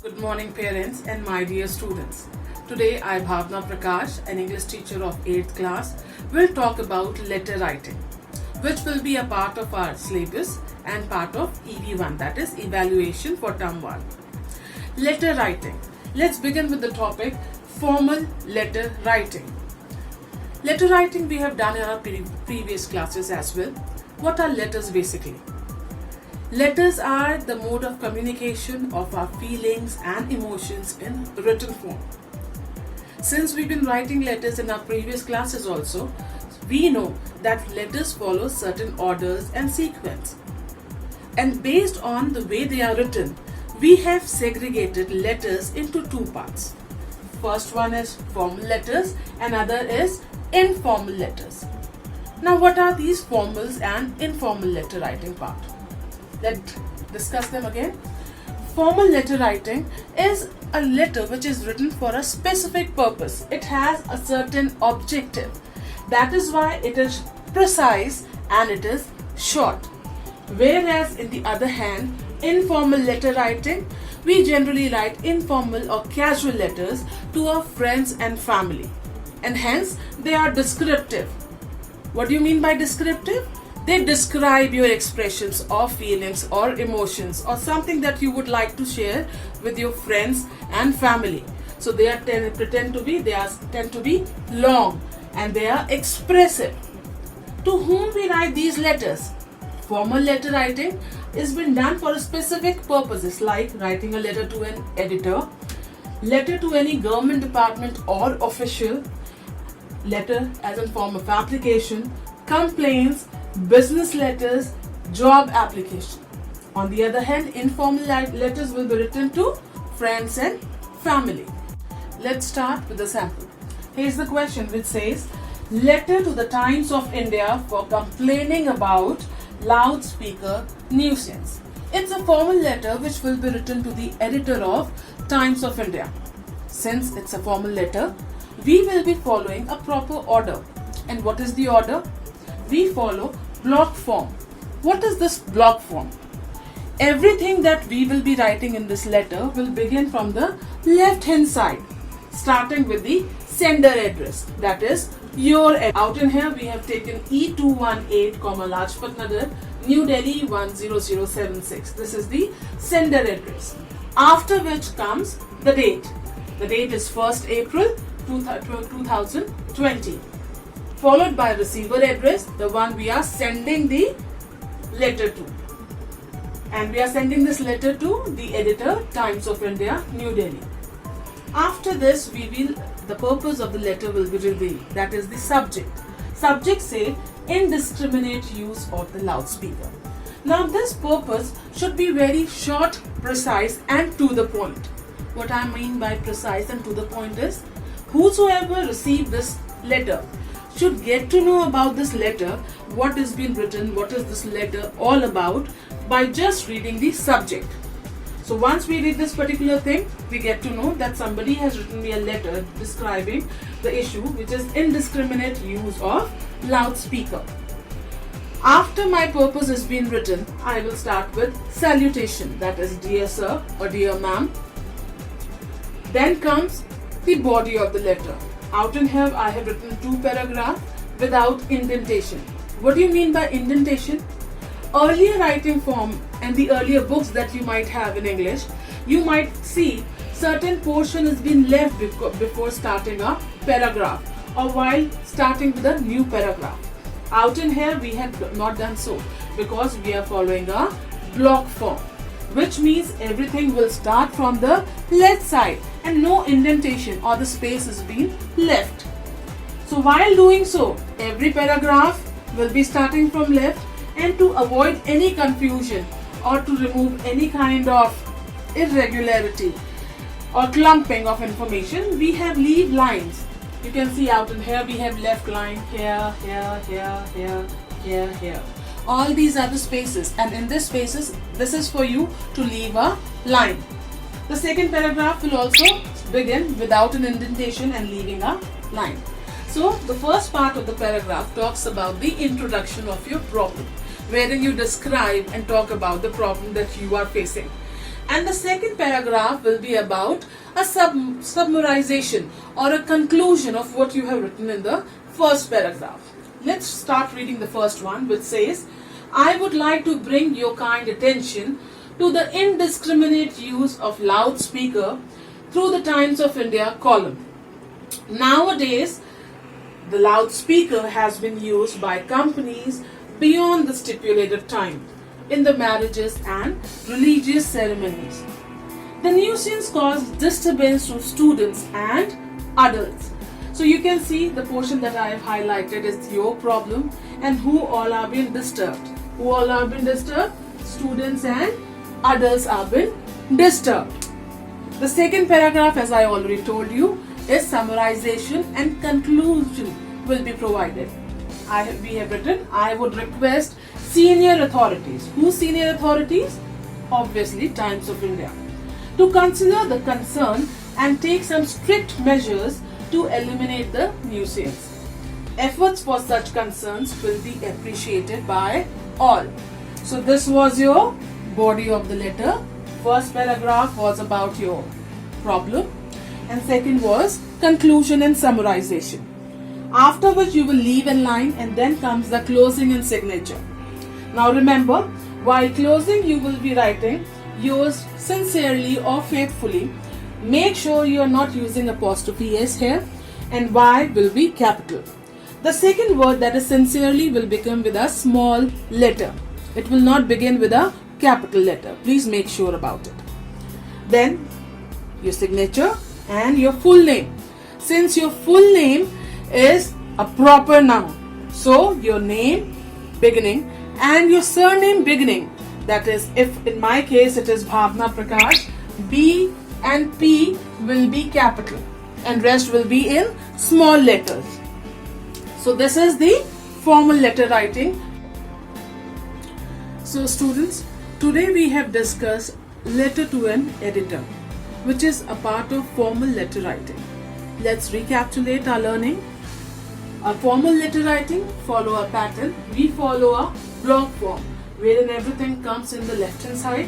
Good morning parents and my dear students. Today I, Bhavna Prakash, an English teacher of 8th class, will talk about letter writing, which will be a part of our syllabus and part of EV1, that is Evaluation for Term 1. Letter writing. Let's begin with the topic formal letter writing. Letter writing we have done in our previous classes as well. What are letters basically? Letters are the mode of communication of our feelings and emotions in written form. Since we've been writing letters in our previous classes also, we know that letters follow certain orders and sequence. And based on the way they are written, we have segregated letters into two parts. First one is formal letters and other is informal letters. Now what are these formals and informal letter writing part? Let's discuss them again. Formal letter writing is a letter which is written for a specific purpose. It has a certain objective. That is why it is precise and it is short. Whereas in the other hand, informal letter writing, we generally write informal or casual letters to our friends and family. And hence they are descriptive. What do you mean by descriptive? They describe your expressions or feelings or emotions or something that you would like to share with your friends and family. So they tend to be long and they are expressive. To whom we write these letters? Formal letter writing is been done for specific purposes like writing a letter to an editor, letter to any government department or official, letter as a form of application, complaints, business letters, job application. On the other hand, informal letters will be written to friends and family. Let's start with the sample. Here's the question which says, letter to the Times of India for complaining about loudspeaker nuisance. It's a formal letter which will be written to the editor of Times of India. Since it's a formal letter, we will be following a proper order. And what is the order? We follow block form. What is this block form? Everything that we will be writing in this letter will begin from the left hand side, starting with the sender address, that is your address. Out in here we have taken E218, Lajpat Nagar, New Delhi 10076. This is the sender address. After which comes the date. The date is 1st April 2020. Followed by receiver address, the one we are sending the letter to. And we are sending this letter to the editor, Times of India, New Delhi. After this, the purpose of the letter will be revealed. That is the subject. Subject say, indiscriminate use of the loudspeaker. Now this purpose should be very short, precise and to the point. What I mean by precise and to the point is, whosoever received this letter should get to know about this letter, what has been written, what is this letter all about by just reading the subject. So once we read this particular thing, we get to know that somebody has written me a letter describing the issue which is indiscriminate use of loudspeaker. After my purpose has been written, I will start with salutation, that is dear sir or dear ma'am. Then comes the body of the letter. Out in here I have written 2 paragraphs without indentation. What do you mean by indentation? Earlier writing form and the earlier books that you might have in English, you might see certain portion has been left before starting a paragraph or while starting with a new paragraph. Out in here we have not done so because we are following a block form, which means everything will start from the left side and no indentation or the space is being left. So while doing so, every paragraph will be starting from left, and to avoid any confusion or to remove any kind of irregularity or clumping of information, we have leave lines. You can see out in here we have left line here, here, here, here, here, here. All these are the spaces, and in these spaces this is for you to leave a line. The second paragraph will also begin without an indentation and leaving a line. So the first part of the paragraph talks about the introduction of your problem, wherein you describe and talk about the problem that you are facing. And the second paragraph will be about a summarization or a conclusion of what you have written in the first paragraph. Let's start reading the first one, which says, I would like to bring your kind attention to the indiscriminate use of loudspeaker through the Times of India column. Nowadays, the loudspeaker has been used by companies beyond the stipulated time in the marriages and religious ceremonies. The nuisance caused disturbance to students and adults. So you can see the portion that I have highlighted is your problem and who all are being disturbed. Who all are being disturbed? Students and adults are being disturbed. The second paragraph, as I already told you, is summarization and conclusion will be provided. We have written, I would request senior authorities. Who senior authorities? Obviously, Times of India. To consider the concern and take some strict measures to eliminate the nuisance. Efforts for such concerns will be appreciated by all. So this was your body of the letter. First paragraph was about your problem and second was conclusion and summarization. After which you will leave a line and then comes the closing and signature. Now remember, while closing you will be writing yours sincerely or faithfully. Make sure you are not using apostrophe S here and Y will be capital. The second word, that is sincerely, will begin with a small letter. It will not begin with a capital letter. Please make sure about it. Then your signature and your full name. Since your full name is a proper noun, so your name beginning and your surname beginning, that is, if in my case it is Bhavna Prakash, B and P will be capital and rest will be in small letters. So this is the formal letter writing. So students, today we have discussed letter to an editor, which is a part of formal letter writing. Let's recapitulate our learning. A formal letter writing follow a pattern. We follow a block form wherein everything comes in the left hand side.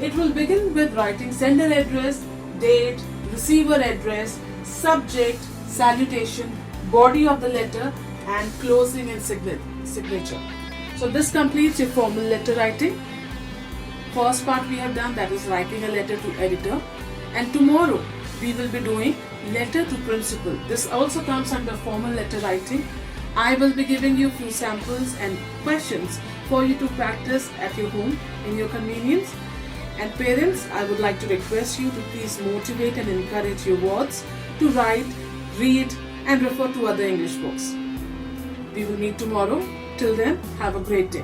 It will begin with writing sender address, date, receiver address, subject, salutation, body of the letter and closing and signature. So this completes your formal letter writing. First part we have done, that is writing a letter to editor, and tomorrow we will be doing letter to principal. This also comes under formal letter writing. I will be giving you few samples and questions for you to practice at your home in your convenience. And parents, I would like to request you to please motivate and encourage your wards to write, read and refer to other English books. We will meet tomorrow. Till then, have a great day.